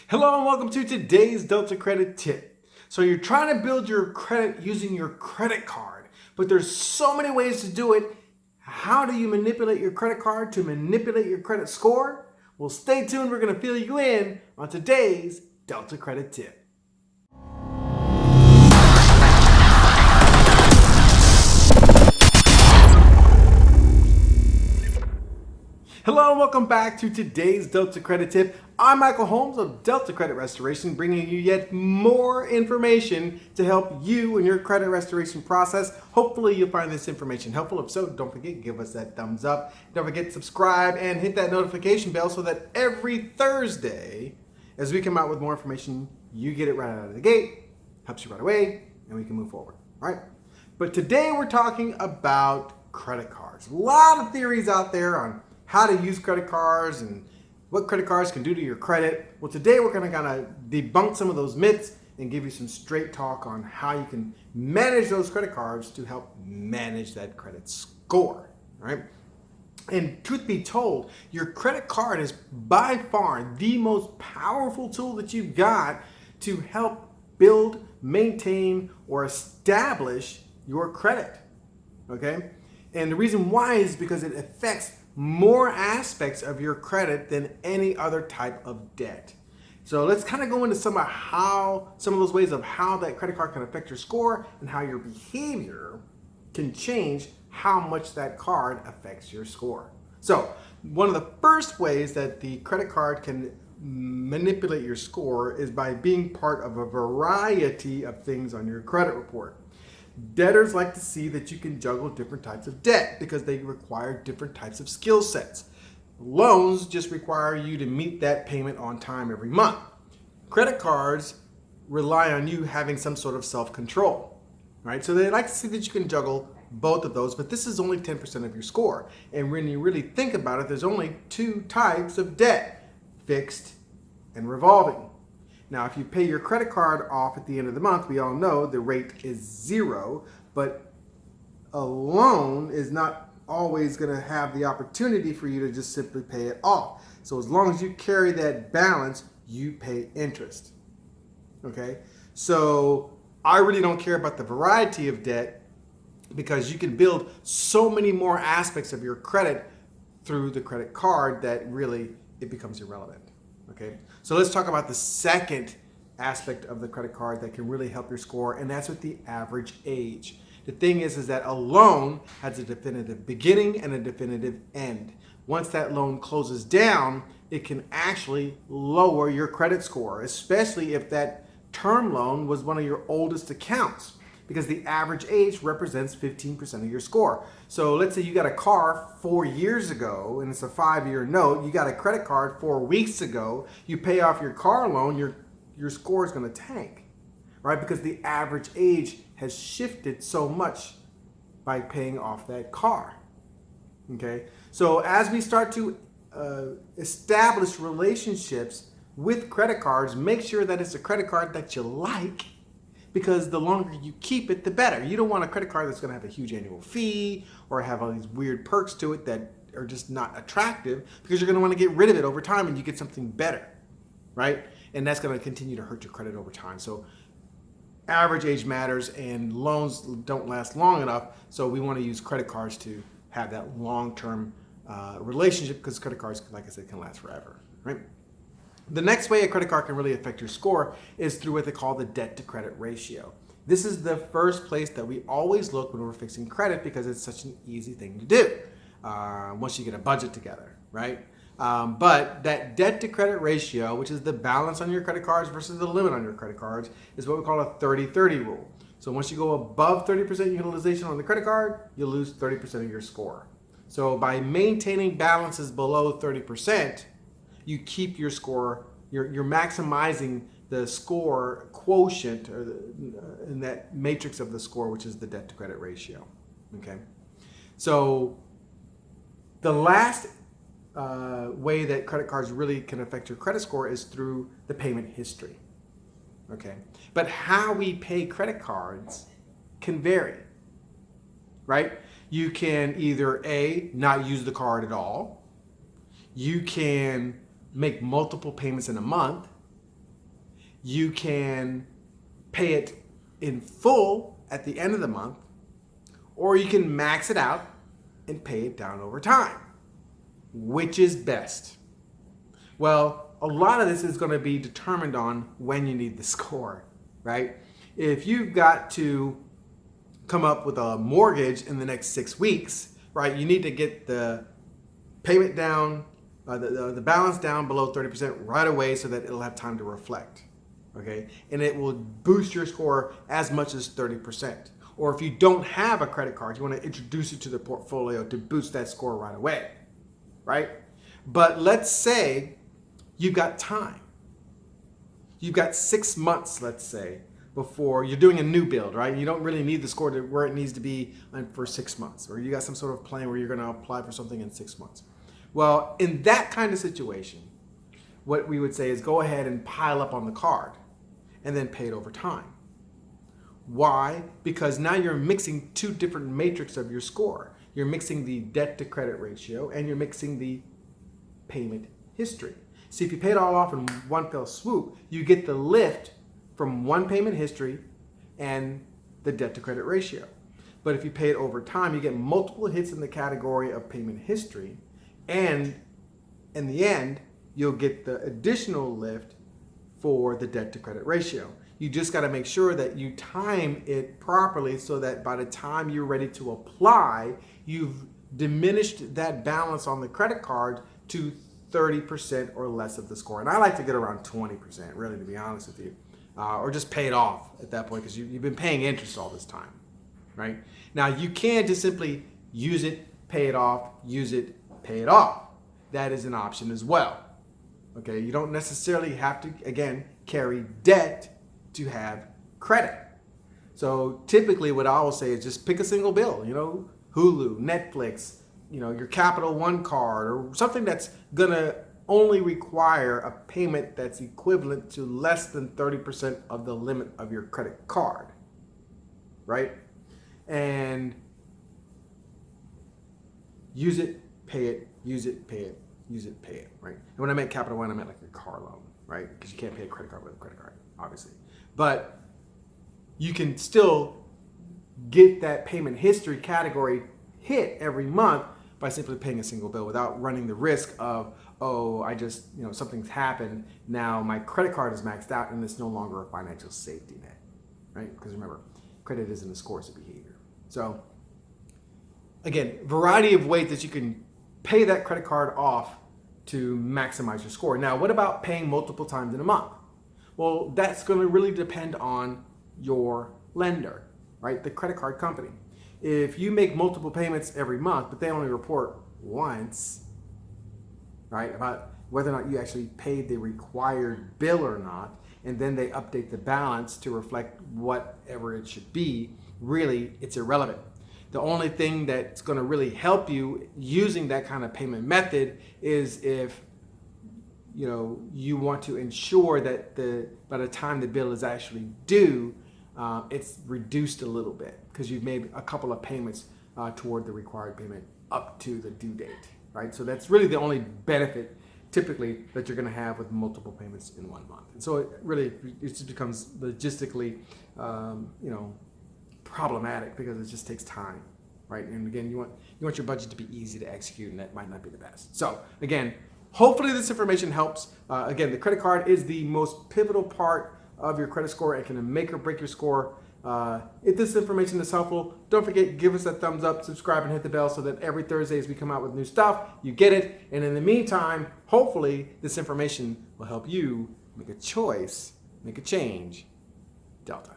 Hello and welcome to today's Delta Credit Tip. So you're trying to build your credit using your credit card, but there's so many ways to do it. How do you manipulate your credit card to manipulate your credit score? Well, stay tuned. We're going to fill you in on today's Delta Credit Tip. Hello and welcome back to today's Delta Credit Tip. I'm Michael Holmes of Delta Credit Restoration, bringing you yet more information to help you in your credit restoration process. Hopefully you'll find this information helpful. If so, don't forget, give us that thumbs up. Don't forget to subscribe and hit that notification bell so that every Thursday, as we come out with more information, you get it right out of the gate, helps you right away, and we can move forward. All right? But today we're talking about credit cards. A lot of theories out there on how to use credit cards and what credit cards can do to your credit. Well, today we're going to kind of debunk some of those myths and give you some straight talk on how you can manage those credit cards to help manage that credit score, right? And truth be told, your credit card is by far the most powerful tool that you've got to help build, maintain, or establish your credit, okay? And the reason why is because it affects more aspects of your credit than any other type of debt. So let's kind of go into some of those ways of how that credit card can affect your score and how your behavior can change how much that card affects your score. So one of the first ways that the credit card can manipulate your score is by being part of a variety of things on your credit report. Debtors like to see that you can juggle different types of debt because they require different types of skill sets. Loans just require you to meet that payment on time every month. Credit cards rely on you having some sort of self-control, right? So they like to see that you can juggle both of those, but this is only 10% of your score. And when you really think about it, there's only two types of debt: fixed and revolving. Now, if you pay your credit card off at the end of the month, we all know the rate is 0, but a loan is not always going to have the opportunity for you to just simply pay it off. So as long as you carry that balance, you pay interest. Okay? So I really don't care about the variety of debt because you can build so many more aspects of your credit through the credit card that really it becomes irrelevant. Okay, so let's talk about the second aspect of the credit card that can really help your score, and that's with the average age. The thing is that a loan has a definitive beginning and a definitive end. Once that loan closes down, it can actually lower your credit score, especially if that term loan was one of your oldest accounts, because the average age represents 15% of your score. So let's say you got a car 4 years ago and it's a 5-year note. You got a credit card 4 weeks ago. You pay off your car loan, your score is going to tank, right? Because the average age has shifted so much by paying off that car. Okay? So as we start to establish relationships with credit cards, make sure that it's a credit card that you like, because the longer you keep it, the better. You don't want a credit card that's going to have a huge annual fee or have all these weird perks to it that are just not attractive, because you're going to want to get rid of it over time and you get something better, right? And that's going to continue to hurt your credit over time. So average age matters, and loans don't last long enough. So we want to use credit cards to have that long-term relationship, because credit cards, like I said, can last forever, right? The next way a credit card can really affect your score is through what they call the debt to credit ratio. This is the first place that we always look when we're fixing credit, because it's such an easy thing to do once you get a budget together, right? But that debt to credit ratio, which is the balance on your credit cards versus the limit on your credit cards, is what we call a 30-30 rule. So once you go above 30% utilization on the credit card, you lose 30% of your score. So by maintaining balances below 30%, you keep your score, you're maximizing the score quotient, or in that matrix of the score, which is the debt to credit ratio. Okay, so the last way that credit cards really can affect your credit score is through the payment history. Okay, but how we pay credit cards can vary, right? You can either A, not use the card at all. You can make multiple payments in a month. You can pay it in full at the end of the month, or you can max it out and pay it down over time. Which is best? Well, a lot of this is going to be determined on when you need the score, right? If you've got to come up with a mortgage in the next 6 weeks, right, you need to get the payment down, the balance down below 30% right away so that it'll have time to reflect, okay? And it will boost your score as much as 30%. Or if you don't have a credit card, you want to introduce it to the portfolio to boost that score right away, right? But let's say you've got time. You've got 6 months, let's say, before you're doing a new build, right? You don't really need the score to where it needs to be for 6 months, or you got some sort of plan where you're going to apply for something in 6 months. Well, in that kind of situation, what we would say is go ahead and pile up on the card and then pay it over time. Why? Because now you're mixing two different matrices of your score. You're mixing the debt to credit ratio and you're mixing the payment history. See, if you pay it all off in one fell swoop, you get the lift from one payment history and the debt to credit ratio. But if you pay it over time, you get multiple hits in the category of payment history, and in the end, you'll get the additional lift for the debt to credit ratio. You just got to make sure that you time it properly so that by the time you're ready to apply, you've diminished that balance on the credit card to 30% or less of the score. And I like to get around 20%, really, to be honest with you. Or just pay it off at that point because you've been paying interest all this time, right? Now, you can't just simply use it, pay it off, use it, pay it off. That is an option as well, okay? You don't necessarily have to, again, carry debt to have credit. So typically what I will say is just pick a single bill, Hulu, Netflix, your Capital One card, or something that's gonna only require a payment that's equivalent to less than 30% of the limit of your credit card, right? And use it, pay it, use it, pay it, use it, pay it, right? And when I meant Capital One, I meant like a car loan, right? Because you can't pay a credit card with a credit card, obviously. But you can still get that payment history category hit every month by simply paying a single bill without running the risk of, something's happened. Now my credit card is maxed out and it's no longer a financial safety net, right? Because remember, credit isn't a score, it's a behavior. So again, variety of ways that you can pay that credit card off to maximize your score. Now, what about paying multiple times in a month? Well, that's going to really depend on your lender, right? The credit card company. If you make multiple payments every month, but they only report once, right, about whether or not you actually paid the required bill or not, and then they update the balance to reflect whatever it should be, really, it's irrelevant. The only thing that's going to really help you using that kind of payment method is if you want to ensure that by the time the bill is actually due, it's reduced a little bit because you've made a couple of payments toward the required payment up to the due date, right? So that's really the only benefit typically that you're going to have with multiple payments in 1 month. And so it just becomes logistically, problematic because it just takes time, right? And again, you want your budget to be easy to execute, and that might not be the best. So again, hopefully this information helps. Again, the credit card is the most pivotal part of your credit score. It can make or break your score. If this information is helpful, don't forget, give us a thumbs up, subscribe, and hit the bell so that every Thursday as we come out with new stuff, you get it. And in the meantime, hopefully this information will help you make a choice, make a change. Delta.